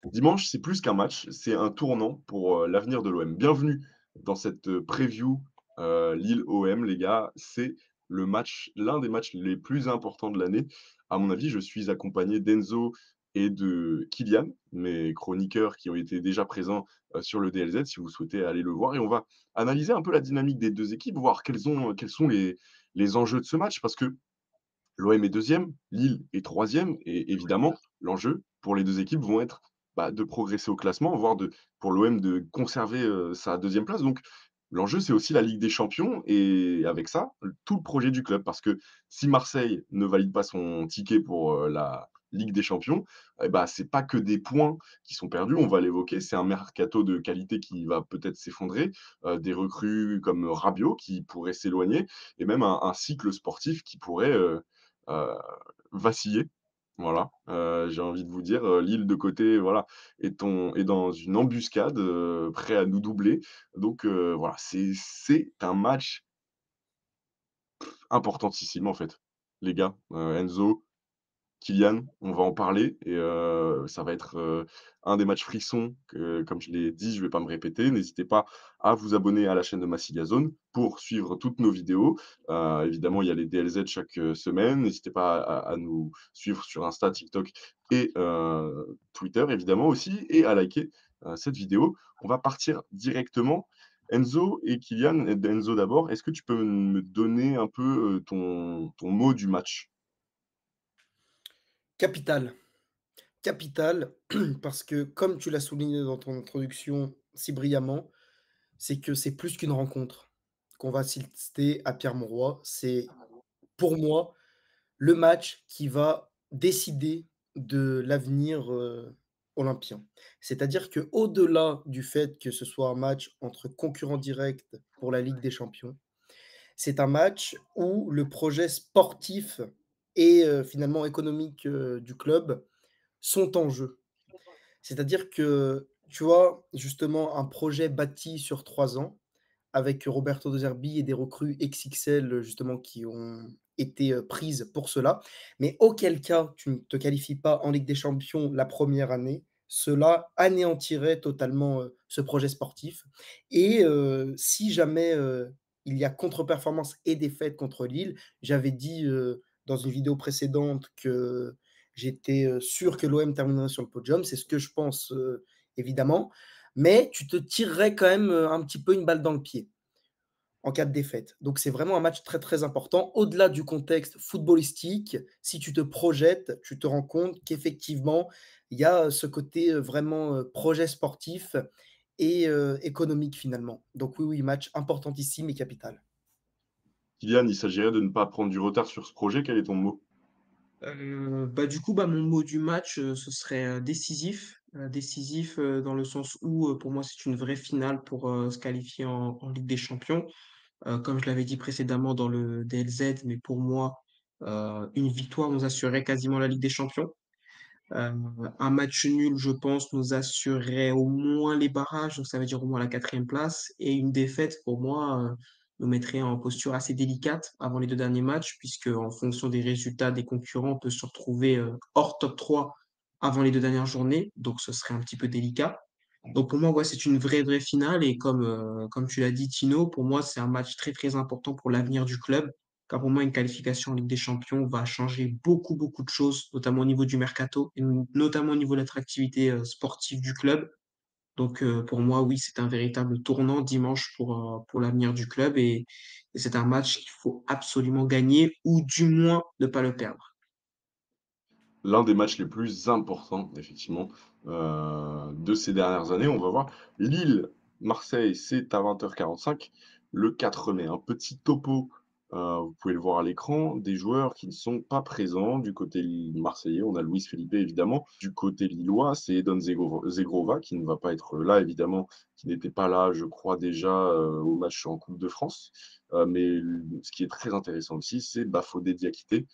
Dimanche, c'est plus qu'un match, c'est un tournant pour, l'avenir de l'OM. Bienvenue dans cette, preview, Lille-OM les gars. C'est l'un des matchs les plus importants de l'année. À mon avis, je suis accompagné d'Enzo et de Kylian, mes chroniqueurs qui ont été déjà présents, sur le DLZ, si vous souhaitez aller le voir et on va analyser un peu la dynamique des 2 équipes, voir quels sont les enjeux de ce match. Parce que l'OM est deuxième, Lille est troisième et évidemment, l'enjeu pour les 2 équipes vont être, bah, de progresser au classement, voire pour l'OM de conserver, sa deuxième place. Donc l'enjeu, c'est aussi la Ligue des champions et avec ça, tout le projet du club. Parce que si Marseille ne valide pas son ticket pour, la Ligue des champions et bah, c'est pas que des points qui sont perdus, on va l'évoquer. C'est un mercato de qualité qui va peut-être s'effondrer, des recrues comme Rabiot qui pourraient s'éloigner et même un cycle sportif qui pourrait, heu, vaciller. Voilà, j'ai envie de vous dire, Lille de côté, voilà, est dans une embuscade, prêt à nous doubler. Donc voilà, c'est un match importantissime, en fait. Les gars, Enzo, Kylian, on va en parler et ça va être, un des matchs frissons que, comme je l'ai dit, je vais pas me répéter. N'hésitez pas à vous abonner à la chaîne de Massilia Zone pour suivre toutes nos vidéos. Évidemment, il y a les DLZ chaque, semaine. N'hésitez pas à nous suivre sur Insta, TikTok et Twitter évidemment aussi et à liker, cette vidéo. On va partir directement. Enzo et Kylian, Enzo d'abord, est-ce que tu peux me donner un peu, ton mot du match? Capital, capital parce que comme tu l'as souligné dans ton introduction si brillamment, c'est que c'est plus qu'une rencontre qu'on va assister à Pierre Mauroy. C'est pour moi le match qui va décider de l'avenir, olympien. C'est-à-dire que au delà du fait que ce soit un match entre concurrents directs pour la Ligue des champions, c'est un match où le projet sportif et finalement économique, du club sont en jeu. C'est-à-dire que, tu vois, justement, un projet bâti sur 3 ans avec Roberto De Zerbi et des recrues XXL, justement, qui ont été, prises pour cela. Mais auquel cas tu ne te qualifies pas en Ligue des champions la première année, cela anéantirait totalement, ce projet sportif et si jamais, il y a contre-performance et défaite contre Lille, j'avais dit, dans une vidéo précédente que j'étais, sûr que l'OM terminerait sur le podium. C'est ce que je pense, évidemment, mais tu te tirerais quand même, un petit peu une balle dans le pied en cas de défaite. Donc c'est vraiment un match très, très important. Au-delà du contexte footballistique, si tu te projettes, tu te rends compte qu'effectivement, il y a, ce côté, vraiment, projet sportif et économique finalement. Donc oui, oui, match importantissime et capital. Kylian, il s'agirait de ne pas prendre du retard sur ce projet, quel est ton mot? Du coup, mon mot du match, ce serait, décisif. Décisif, dans le sens où, pour moi, c'est une vraie finale pour, se qualifier en Ligue des champions. Comme je l'avais dit précédemment dans le DLZ, mais pour moi, une victoire nous assurerait quasiment la Ligue des champions. Un match nul, je pense, nous assurerait au moins les barrages, donc ça veut dire au moins la quatrième place et une défaite pour moi, nous mettrait en posture assez délicate avant les 2 derniers matchs puisque en fonction des résultats des concurrents, on peut se retrouver, hors top 3 avant les 2 dernières journées, donc ce serait un petit peu délicat. Donc pour moi, ouais, c'est une vraie, vraie finale et comme tu l'as dit Tino, pour moi, c'est un match très, très important pour l'avenir du club. Car pour moi, une qualification en Ligue des champions va changer beaucoup, beaucoup de choses, notamment au niveau du mercato et notamment au niveau de l'attractivité, sportive du club. Donc pour moi, oui, c'est un véritable tournant dimanche pour l'avenir du club et c'est un match qu'il faut absolument gagner ou du moins ne pas le perdre. L'un des matchs les plus importants, effectivement, de ces dernières années. On va voir Lille-Marseille, c'est à 20h45 le 4 mai. Un petit topo, vous pouvez le voir à l'écran, des joueurs qui ne sont pas présents. Du côté marseillais, on a Luis Felipe évidemment. Du côté lillois, c'est Edon Zegrova qui ne va pas être là évidemment, qui n'était pas là, je crois déjà, au match en coupe de France. Mais ce qui est très intéressant aussi, c'est Bafodé Diakité,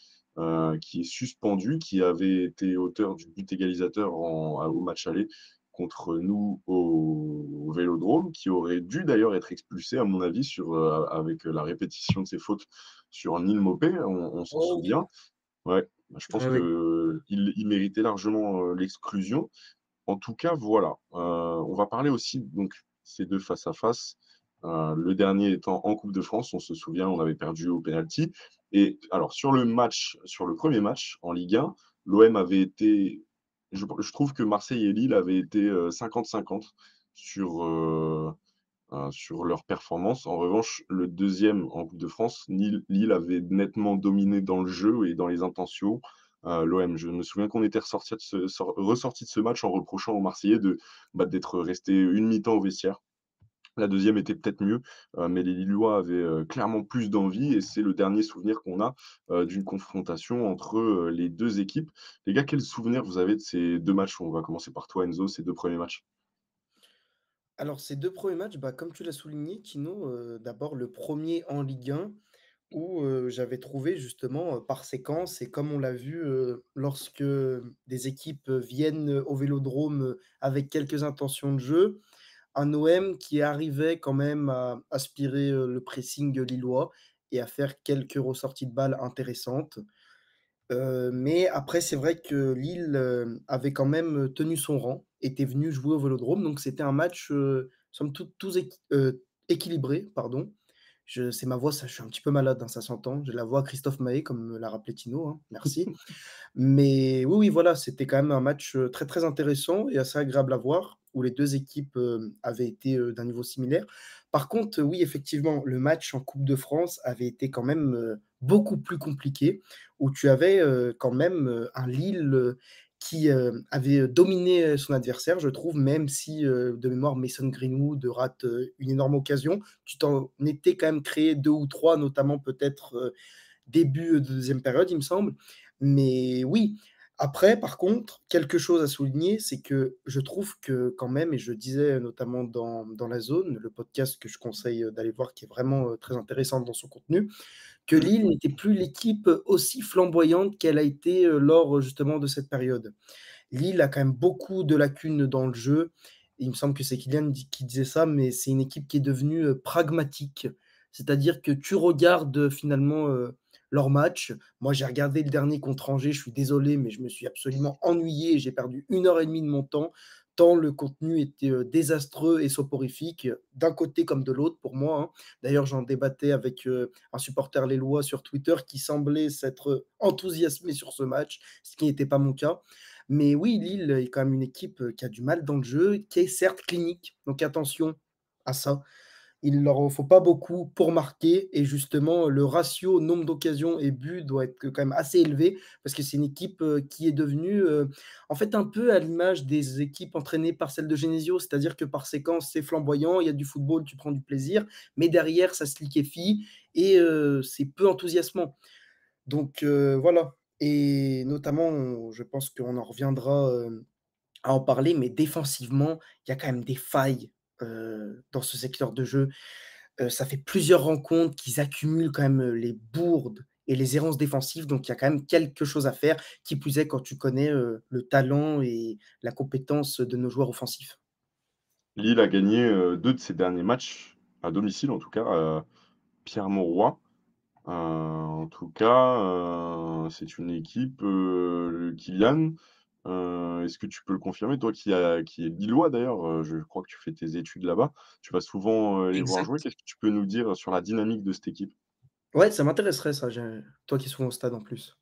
qui est suspendu, qui avait été auteur du but égalisateur au match aller contre nous au Vélodrome, qui aurait dû d'ailleurs être expulsé à mon avis avec la répétition de ses fautes sur Neil Maupay, on s'en OK. souvient. Ouais, bah, je pense Ah oui. qu'il il méritait largement, l'exclusion. En tout cas, voilà, on va parler aussi donc ces 2 face à face, le dernier étant en coupe de France. On se souvient, on avait perdu au penalty et alors sur le premier match en Ligue 1, l'OM avait été je trouve que Marseille et Lille avaient été, 50-50 sur, sur leur performance. En revanche, le deuxième en coupe de France, Lille avait nettement dominé dans le jeu et dans les intentions, l'OM. Je me souviens qu'on était ressortis de ce match en reprochant aux Marseillais d'être restés une mi-temps au vestiaire. La deuxième était peut-être mieux, mais les Lillois avaient, clairement plus d'envie et c'est le dernier souvenir qu'on a, d'une confrontation entre, les 2 équipes. Les gars, quel souvenir vous avez de ces 2 matchs? On va commencer par toi Enzo, ces 2 premiers matchs. Alors ces 2 premiers matchs, bah, comme tu l'as souligné Kino, d'abord le premier en Ligue 1 où, j'avais trouvé justement, par séquence et comme on l'a vu, lorsque des équipes, viennent, au Vélodrome, avec quelques intentions de jeu, un OM qui arrivait quand même à aspirer, le pressing lillois et à faire quelques ressorties de balles intéressantes. Mais après, c'est vrai que Lille, avait quand même tenu son rang, était venu jouer au Vélodrome, donc c'était un match, somme toute tous équilibré, pardon. Je c'est ma voix, ça je suis un petit peu malade, hein, ça s'entend. J'ai la voix Christophe Maé, comme me l'a rappelé Tino, hein, merci. Mais oui, oui, voilà, c'était quand même un match, très, très intéressant et assez agréable à voir, où les 2 équipes, avaient été, d'un niveau similaire. Par contre, oui, effectivement, le match en coupe de France avait été quand même, beaucoup plus compliqué, où tu avais, quand même, un Lille, qui, avait, dominé, son adversaire, je trouve, même si, de mémoire, Mason Greenwood rate, une énorme occasion. Tu t'en étais quand même créé 2 ou 3, notamment peut-être, début de deuxième période, il me semble. Mais oui, après, par contre, quelque chose à souligner, c'est que je trouve que quand même, et je disais notamment dans La Zone, le podcast que je conseille d'aller voir, qui est vraiment très intéressant dans son contenu, que Mmh. Lille n'était plus l'équipe aussi flamboyante qu'elle a été lors justement de cette période. Lille a quand même beaucoup de lacunes dans le jeu. Il me semble que c'est Kylian qui disait ça, mais c'est une équipe qui est devenue pragmatique. C'est-à-dire que tu regardes finalement leur match. Moi, j'ai regardé le dernier contre Angers, je suis désolé, mais je me suis absolument ennuyé. J'ai perdu 1 heure et demie de mon temps, tant le contenu était désastreux et soporifique, d'un côté comme de l'autre pour moi, hein. D'ailleurs, j'en débattais avec un supporter lillois sur Twitter qui semblait s'être enthousiasmé sur ce match, ce qui n'était pas mon cas. Mais oui, Lille est quand même une équipe, qui a du mal dans le jeu, qui est certes clinique, donc attention à ça. Il leur en faut pas beaucoup pour marquer et justement, le ratio nombre d'occasions et buts doit être quand même assez élevé parce que c'est une équipe, qui est devenue, en fait, un peu à l'image des équipes entraînées par celle de Genesio. C'est-à-dire que par séquence, c'est flamboyant, il y a du football, tu prends du plaisir, mais derrière, ça se liquéfie et c'est peu enthousiasmant. Donc voilà et notamment, je pense qu'on en reviendra, à en parler, mais défensivement, il y a quand même des failles, dans ce secteur de jeu. Ça fait plusieurs rencontres qu'ils accumulent quand même, les bourdes et les errances défensives, donc il y a quand même quelque chose à faire, qui plus est quand tu connais, le talent et la compétence de nos joueurs offensifs. Lille a gagné, 2 de ses derniers matchs, à domicile en tout cas, Pierre Mauroy. En tout cas, c'est une équipe, Kylian, est-ce que tu peux le confirmer? Toi qui es lillois d'ailleurs, je crois que tu fais tes études là-bas. Tu vas souvent, les voir jouer. Exact. Qu'est-ce que tu peux nous dire sur la dynamique de cette équipe? Ouais, ça m'intéresserait ça, toi qui es souvent au stade en plus.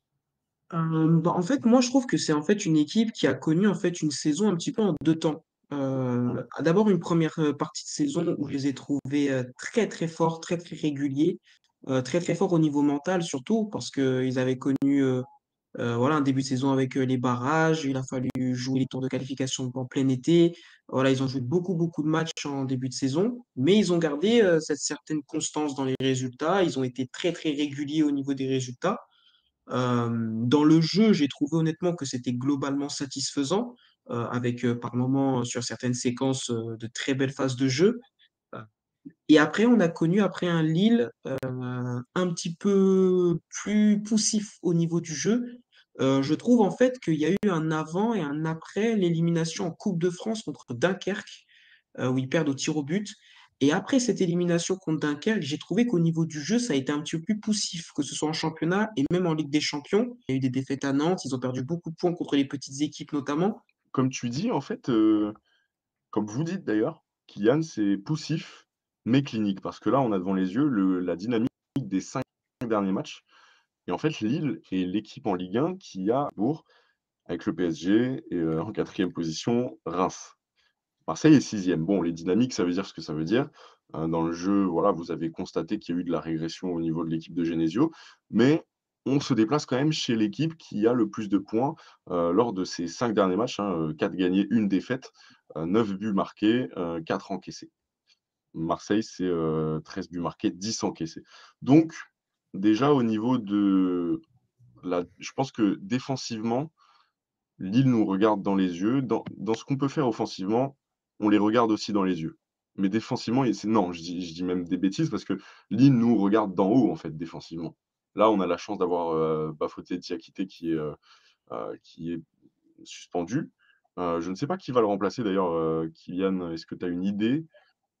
Bah, en fait, moi, je trouve que c'est en fait une équipe qui a connu en fait une saison un petit peu en 2 temps. D'abord une première partie de saison où je les ai trouvés très très forts, très très réguliers, très très forts au niveau mental surtout parce qu'ils avaient connu voilà, un début de saison avec les barrages. Il a fallu jouer les tours de qualification en plein été. Voilà, ils ont joué beaucoup beaucoup de matchs en début de saison, mais ils ont gardé cette certaine constance dans les résultats. Ils ont été très très réguliers au niveau des résultats. Dans le jeu, j'ai trouvé honnêtement que c'était globalement satisfaisant, avec par moments, sur certaines séquences, de très belles phases de jeu. Euh, Et après, on a connu après un Lille un petit peu plus poussif au niveau du jeu. Je trouve en fait qu'il y a eu un avant et un après l'élimination en Coupe de France contre Dunkerque, où ils perdent au tir au but. Et après cette élimination contre Dunkerque, j'ai trouvé qu'au niveau du jeu, ça a été un petit peu plus poussif, que ce soit en championnat et même en Ligue des Champions. Il y a eu des défaites à Nantes, ils ont perdu beaucoup de points contre les petites équipes notamment. comme tu dis, en fait, comme vous dites d'ailleurs, Kylian, c'est poussif, mais clinique. Parce que là, on a devant les yeux la dynamique des 5 derniers matchs. Et en fait, Lille est l'équipe en Ligue 1 qui a bourg avec le PSG et en 4e position, Reims. Marseille est 6e. Bon, les dynamiques, ça veut dire ce que ça veut dire. Dans le jeu, voilà, vous avez constaté qu'il y a eu de la régression au niveau de l'équipe de Genesio, mais on se déplace quand même chez l'équipe qui a le plus de points, lors de ces 5 derniers matchs, hein, 4 gagnés, 1 défaite, 9 buts marqués, 4 encaissés. Marseille, c'est, 13 buts marqués, 10 encaissés. Donc déjà au niveau de je pense que défensivement, Lille nous regarde dans les yeux. Dans ce qu'on peut faire offensivement, on les regarde aussi dans les yeux. Mais défensivement, et c'est non, je dis même des bêtises parce que Lille nous regarde d'en haut, en fait, défensivement. Là, on a la chance d'avoir, Bafété Diakité qui est suspendu. Je ne sais pas qui va le remplacer d'ailleurs, Kylian, est-ce que tu as une idée,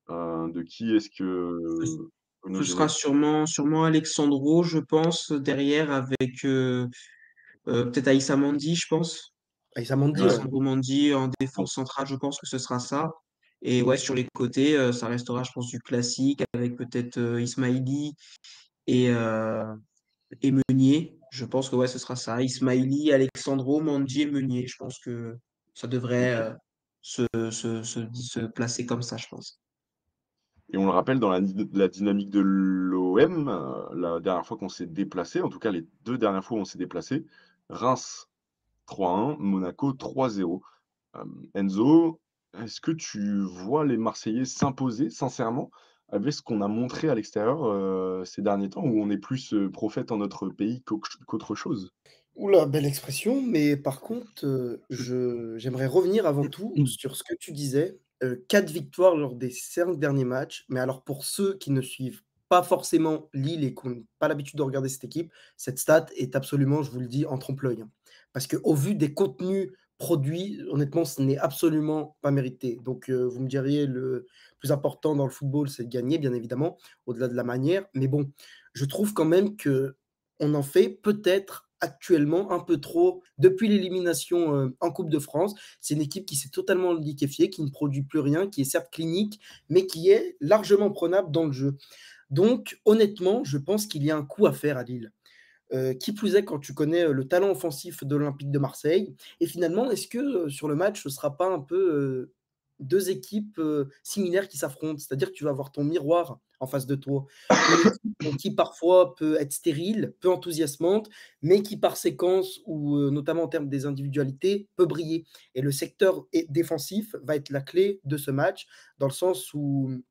de qui est-ce Ce que Bruno ce sera Genesio sûrement Alexandro, je pense, derrière avec, peut-être Aïssa Mandi, je pense. Aïssa Mandi, ouais. Alessandro Mandi en défense centrale, je pense que ce sera ça. Et ouais, sur les côtés, ça restera, je pense, du classique avec peut-être Ismaili et, euh, et Meunier. Je pense que ouais, ce sera ça. Ismaili, Alexandro, Mandi et Meunier. Je pense que ça devrait OK. se placer comme ça, je pense. Et on le rappelle dans la dynamique de l'OM, la dernière fois qu'on s'est déplacé, en tout cas les 2 dernières fois où on s'est déplacé, Reims 3-1, Monaco 3-0. Enzo, est-ce que tu vois les Marseillais s'imposer sincèrement avec ce qu'on a montré à l'extérieur, ces derniers temps où on est plus, prophète en notre pays qu'autre chose? Ouh belle expression, mais par contre, j'aimerais revenir avant tout sur ce que tu disais, 4 victoires lors des 5 derniers matchs, mais alors pour ceux qui ne suivent pas forcément Lille et qui ont pas l'habitude de regarder cette équipe, cette stat est absolument, je vous le dis, en trompe-l'œil, hein. Parce qu'au vu des contenus produits, honnêtement, ce n'est absolument pas mérité. Donc, vous me diriez le plus important dans le football, c'est de gagner, bien évidemment, au-delà de la manière, mais bon, je trouve quand même qu'on en fait peut-être actuellement un peu trop depuis l'élimination, en coupe de France. C'est une équipe qui s'est totalement liquéfiée, qui ne produit plus rien, qui est certes clinique, mais qui est largement prenable dans le jeu. Donc honnêtement, je pense qu'il y a un coup à faire à Lille. Qui plus est quand tu connais, le talent offensif de l'Olympique de Marseille et finalement, est-ce que, sur le match, ce ne sera pas un peu, 2 équipes, similaires qui s'affrontent? C'est-à-dire que tu vas avoir ton miroir en face de toi. Une équipe, qui parfois peut être stérile, peu enthousiasmante, mais qui par séquence ou, notamment en termes des individualités, peut briller et le secteur défensif va être la clé de ce match, dans le sens où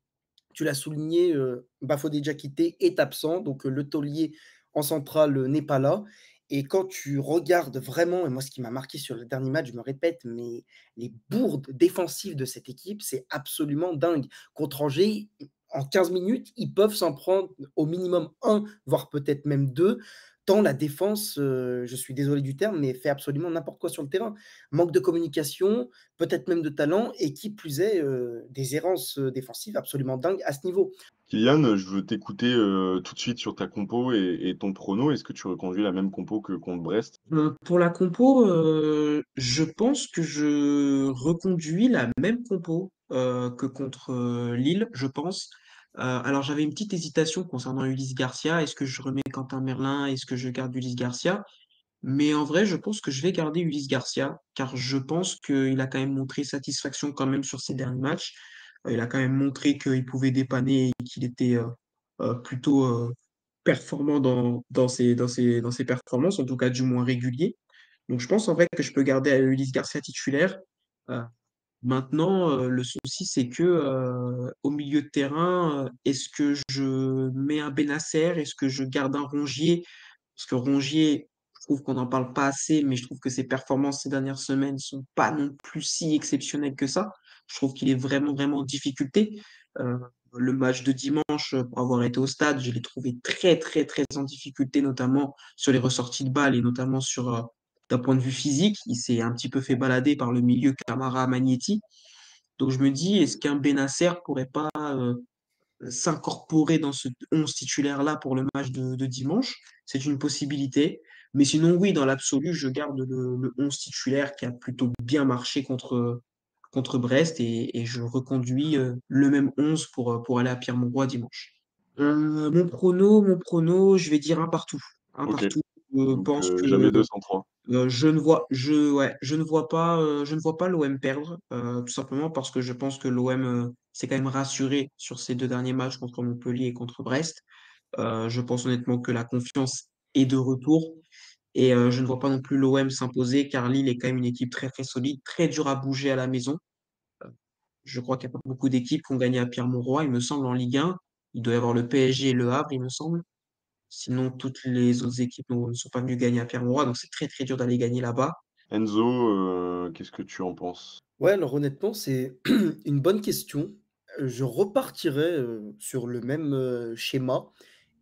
tu l'as souligné, Bafodé Diakité est absent, donc le taulier en centrale, n'est pas là et quand tu regardes vraiment et moi ce qui m'a marqué sur le dernier match, je me répète, mais les bourdes défensives de cette équipe, c'est absolument dingue. Contre Angers, en 15 minutes, ils peuvent s'en prendre au minimum un, voire peut-être même 2. Tant la défense, je suis désolé du terme, mais fait absolument n'importe quoi sur le terrain. Manque de communication, peut-être même de talent et qui plus est, des errances, défensives absolument dingues à ce niveau. Kylian, je veux t'écouter, tout de suite sur ta compo et ton prono. Est-ce que tu reconduis la même compo que contre Brest? Pour la compo, je pense que je reconduis la même compo que contre Lille, je pense. Alors j'avais une petite hésitation concernant Ulysse Garcia. Est-ce que je remets Quentin Merlin? Est-ce que je garde Ulysse Garcia? Mais en vrai, je pense que je vais garder Ulysse Garcia, car je pense qu'il a quand même montré satisfaction quand même sur ses derniers matchs. Il a quand même montré qu'il pouvait dépanner et qu'il était plutôt performant dans ses performances, en tout cas du moins régulier. Donc je pense en vrai que je peux garder Ulysse Garcia titulaire. Euh, Maintenant, le souci, c'est que au milieu de terrain, est-ce que je mets un Benacer? Est-ce que je garde un Rongier? Parce que Rongier, je trouve qu'on n'en parle pas assez, mais je trouve que ses performances ces dernières semaines sont pas non plus si exceptionnelles que ça. Je trouve qu'il est vraiment, vraiment en difficulté. Euh, le match de dimanche, pour avoir été au stade, je l'ai trouvé très, très, très en difficulté, notamment sur les ressorties de balles et notamment sur, d'un point de vue physique. Il s'est un petit peu fait balader par le milieu Camara Magnetti. Donc je me dis, est-ce qu'un Benacer pourrait pas s'incorporer dans ce 11 titulaire-là pour le match de dimanche? C'est une possibilité. Mais sinon, oui, dans l'absolu, je garde le 11 titulaire qui a plutôt bien marché contre Brest et je reconduis le même 11 pour aller à Pierre-Mauroy dimanche. Mon prono, je vais dire un partout. Un Ok, partout. Je donc pense jamais que 203. je ne vois pas l'OM perdre, tout simplement parce que je pense que l'OM s'est quand même rassuré sur ces deux derniers matchs contre Montpellier et contre Brest. Je pense honnêtement que la confiance est de retour et je ne vois pas non plus l'OM s'imposer car Lille est quand même une équipe très très solide, très dure à bouger à la maison. Je crois qu'il n'y a pas beaucoup d'équipes qui ont gagné à Pierre-Mauroy, il me semble, en Ligue 1. Il doit y avoir le PSG et le Havre, il me semble. Sinon, toutes les autres équipes ne sont pas venues gagner à Pierre-Mauroy, donc c'est très très dur d'aller gagner là-bas. Enzo, qu'est-ce que tu en penses? Ouais, alors honnêtement, c'est une bonne question. Je repartirais, sur le même, schéma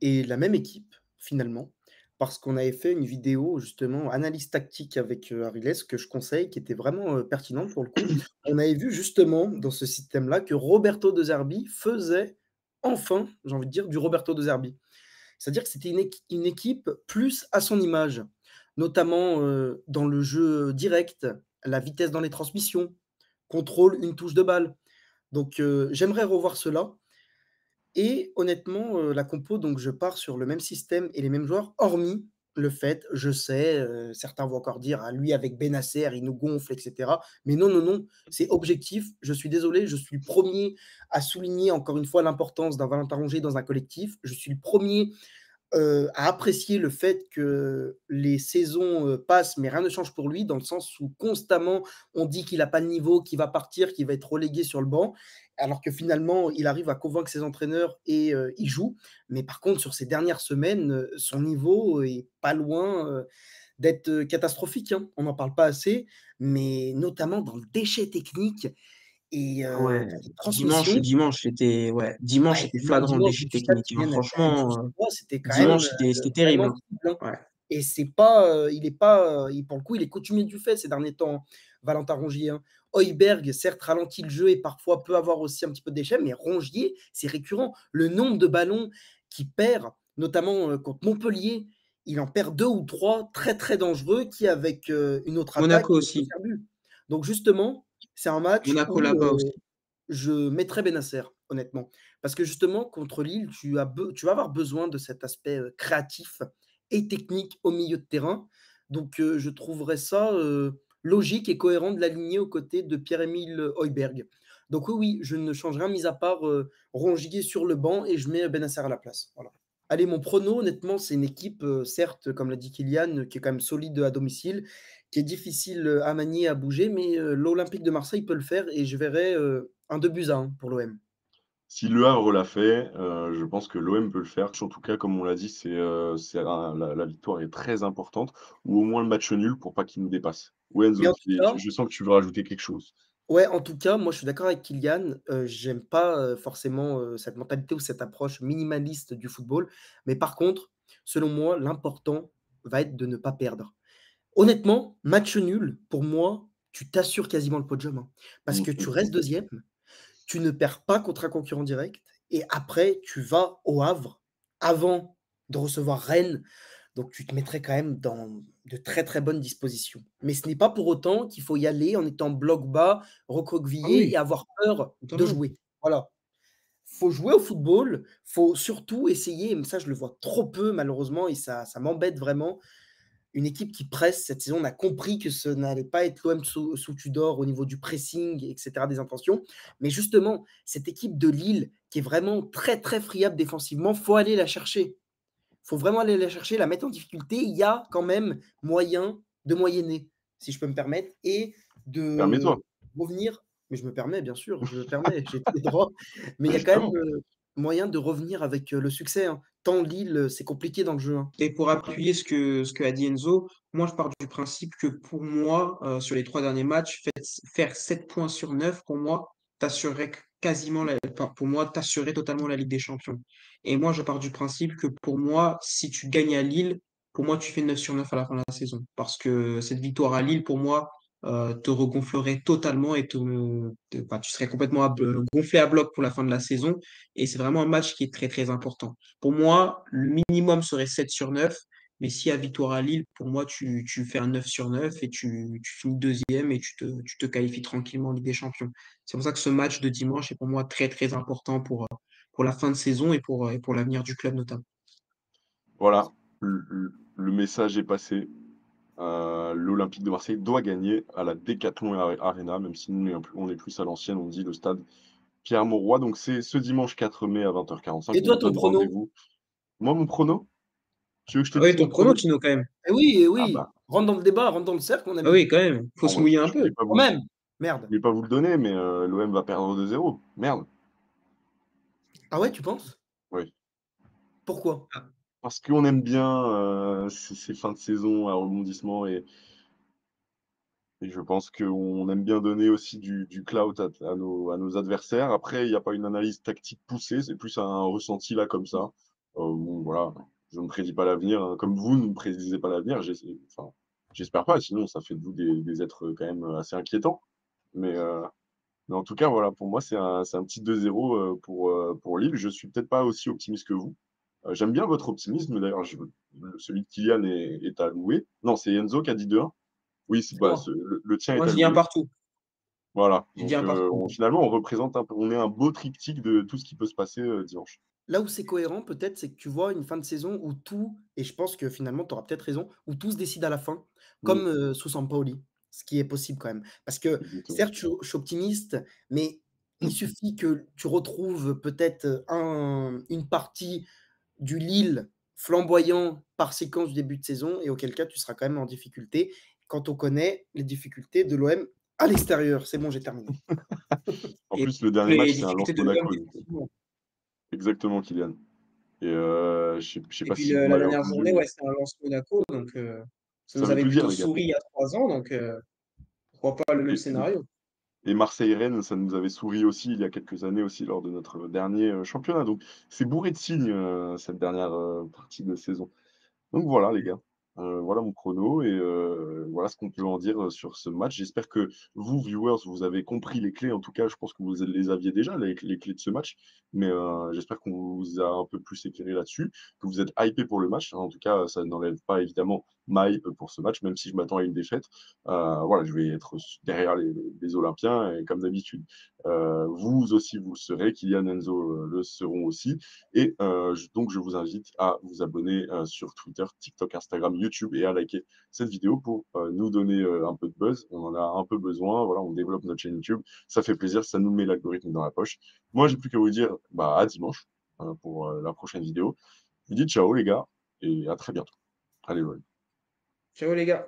et la même équipe, finalement, parce qu'on avait fait une vidéo justement analyse tactique avec, Ariles que je conseille, qui était vraiment, pertinente pour le coup. On avait vu justement dans ce système-là que Roberto De Zerbi faisait enfin, j'ai envie de dire, du Roberto De Zerbi. C'est-à-dire que c'était une équipe plus à son image, notamment, dans le jeu direct, la vitesse dans les transmissions, contrôle, une touche de balle. Donc, j'aimerais revoir cela et honnêtement, la compo, donc je pars sur le même système et les mêmes joueurs, hormis le fait, je sais, certains vont encore dire: «Ah lui avec Bennacer, il nous gonfle et cetera». Mais non, non, non, c'est objectif. Je suis désolé, je suis le premier à souligner encore une fois l'importance d'un Valentin Rongier dans un collectif. Je suis le premier à apprécier le fait que les saisons, passent, mais rien ne change pour lui, dans le sens où constamment on dit qu'il a pas le niveau, qu'il va partir, qu'il va être relégué sur le banc, alors que finalement il arrive à convaincre ses entraîneurs et il joue. Mais par contre sur ces dernières semaines, son niveau est pas loin, d'être, catastrophique, hein. On n'en parle pas assez, mais notamment dans le déchet technique et Ah ouais, dans les dimanche, transmissions. dimanche, Ouais, c'était flagrant le dimanche, déchet du stade technique, qui hein. viennent avec Franchement, Geoffroy, c'était quand même, dimanche, c'était terrible, vraiment hein. cible, hein. Ouais. Et c'est pas, il est pas, il pour le coup, il est coutumier du fait ces derniers temps, hein, Valentin Rongier, hein. Højbjerg, certes, ralentit le jeu et parfois peut avoir aussi un petit peu de déchets, mais Rongier, c'est récurrent. Le nombre de ballons qu'il perd, notamment, contre Montpellier, il en perd 2 ou 3 très, très dangereux qui, avec, une autre attaque, Monaco peut aussi. faire but. Donc justement, c'est un match Monaco où, là-bas aussi. je mettrais Bennacer, honnêtement. Parce que justement, contre Lille, tu vas avoir besoin de cet aspect, créatif et technique au milieu de terrain. Donc, je trouverais ça, logique et cohérent de l'aligner aux côtés de Pierre-Emile Højbjerg. Donc oui, oui, je ne change rien mis à part, Rongier sur le banc et je mets Bennacer à la place. Voilà. Allez, mon prono, honnêtement, c'est une équipe, certes, comme l'a dit Kylian, qui est quand même solide à domicile, qui est difficile, à manier, à bouger, mais, l'Olympique de Marseille peut le faire et je verrai, un 2-1 pour l'OM. Si Le Havre l'a fait, je pense que l'OM peut le faire. En tout cas, comme on l'a dit, c'est un la victoire est très importante ou au moins le match nul pour pas qu'il nous dépasse. Ouais, Mais Enzo, en tout cas, je sens que tu veux rajouter quelque chose. ouais, en tout cas, moi, je suis d'accord avec Kylian, j'aime pas, forcément, cette mentalité ou cette approche minimaliste du football. Mais par contre, selon moi, l'important va être de ne pas perdre. Honnêtement, match nul, pour moi, tu t'assures quasiment le podium, hein. Parce Mmh que tu mh. restes deuxième. Tu ne perds pas contre un concurrent direct et après tu vas au Havre avant de recevoir Rennes, donc tu te mettrais quand même dans de très, très bonnes dispositions. Mais ce n'est pas pour autant qu'il faut y aller en étant bloc bas, Ah recroquevillé oui, et avoir peur de totalement. jouer. Voilà. Faut jouer au football, faut surtout essayer, mais ça je le vois trop peu malheureusement et ça m'embête vraiment, une équipe qui presse cette saison, on a compris que ce n'allait pas être l'OM sous Tudor au niveau du pressing et cetera, des intentions. Mais justement, cette équipe de Lille qui est vraiment très, très friable défensivement, faut aller la chercher. Faut vraiment aller la chercher, la mettre en difficulté. Il y a quand même moyen de moyenner, si je peux me permettre et de Permets-toi. revenir, mais je me permets bien sûr, je me permets, j'ai tous les droits, mais il y a quand même, Évidemment. moyen de revenir avec, le succès, hein. Tant Lille, c'est compliqué dans le jeu, hein. Et pour appuyer ce que a dit Enzo, moi je pars du principe que pour moi, sur les 3 derniers matchs, faire 7 points sur 9 pour moi, t'assurerait quasiment enfin, pour moi, t'assurerait totalement la Ligue des Champions. Et moi, je pars du principe que pour moi, si tu gagnes à Lille, pour moi, tu fais 9 sur 9 à la fin de la saison. Parce que cette victoire à Lille, pour moi, te regonflerait totalement et enfin, tu serais complètement gonflé à bloc pour la fin de la saison. Et c'est vraiment un match qui est très, très important. Pour moi, le minimum serait 7 sur 9, Mais s'il y a victoire à Lille, pour moi, tu fais un 9 sur 9 et tu finis deuxième et tu te qualifies tranquillement en Ligue des Champions. C'est pour ça que ce match de dimanche est pour moi très, très important pour la fin de saison et pour l'avenir du club notamment. Voilà, le message est passé. L'Olympique de Marseille doit gagner à la Decathlon Arena, même si nous, on est plus à l'ancienne, on dit le stade Pierre-Mauroy. Donc c'est ce dimanche 4 mai à 20h45. Et On toi, vous ton donne prono? rendez-vous. Moi, mon prono? Tu veux que je te Ah oui, dise mon ton prono, prono? Tino, quand même. Eh Ah oui, bah, rentre dans le débat, rentre dans le cercle, mon Ah ami. oui, quand même. Faut bon, se mouiller un je voulais peu. pas Quand vous même, je merde. voulais pas vous le donner, mais l'OM va perdre 2-0. Merde. Ah ouais, tu penses? Oui. Pourquoi? Ah, Parce qu'on aime bien, ces fins de saison à rebondissement et je pense qu'on aime bien donner aussi du clout à nos adversaires. Après, il y a pas une analyse tactique poussée, c'est plus un ressenti là comme ça. Bon voilà, je ne prédis pas l'avenir, hein, comme vous ne prédisez pas l'avenir, enfin, j'espère pas, sinon ça fait de vous des êtres, quand même, assez inquiétants. Mais en tout cas, voilà, pour moi, c'est un petit 2-0, pour Lille. Je suis peut-être pas aussi optimiste que vous. J'aime bien votre optimisme d'ailleurs, celui de Kylian est à louer. Non, c'est Enzo qui a dit 2-1? Oui, C'est bah, moi. le tien est moi, à je dis un louer. partout. Voilà, Je dis donc un partout. finalement, on représente on est un beau triptyque de tout ce qui peut se passer, dimanche. Là où c'est cohérent peut-être, c'est que tu vois une fin de saison où tout et je pense que finalement tu auras peut-être raison, où tout se décide à la fin, Mmh, comme, sous Sampaoli, ce qui est possible quand même. Parce que exactement. certes, je suis optimiste, mais il suffit que tu retrouves peut-être, une partie du Lille flamboyant par séquence du début de saison et auquel cas tu seras quand même en difficulté quand on connaît les difficultés de l'OM à l'extérieur. C'est bon, j'ai terminé. En Et plus, le dernier match, les c'est un difficultés Lens de l'OM Monaco, donc défensivement. exactement, Kylian et je sais Et pas puis si vous la m'avez dernière entendu, journée, mais ouais, c'était un Lens Monaco, donc ça ça nous veut avait tout dire, plutôt les gars. souri il y a 3 ans, donc pourquoi pas le même Et scénario? et Marseille-Rennes, ça nous avait souri aussi il y a quelques années aussi lors de notre dernier, championnat, donc c'est bourré de signes, cette dernière, partie de saison. Donc voilà les gars, voilà mon chrono et voilà ce qu'on peut en dire, sur ce match. J'espère que vous, viewers, vous avez compris les clés. En tout cas, je pense que vous les aviez déjà les clés de ce match, mais j'espère qu'on vous a un peu plus éclairé là-dessus, que vous êtes hypés pour le match. En tout cas, ça n'enlève pas évidemment ma hype pour ce match, même si je m'attends à une défaite. Voilà, je vais être derrière les Olympiens et comme d'habitude. Vous aussi, vous le serez, Kylian, Enzo, le seront aussi et donc je vous invite à vous abonner, sur Twitter, TikTok, Instagram, YouTube et à liker cette vidéo pour, nous donner, un peu de buzz. On en a un peu besoin, voilà, on développe notre chaîne YouTube. Ça fait plaisir, ça nous met l'algorithme dans la poche. Moi, j'ai plus qu'à vous dire, bah, à dimanche, pour, la prochaine vidéo. Je vous dis ciao les gars et à très bientôt. Allez, ouais. Ciao les gars.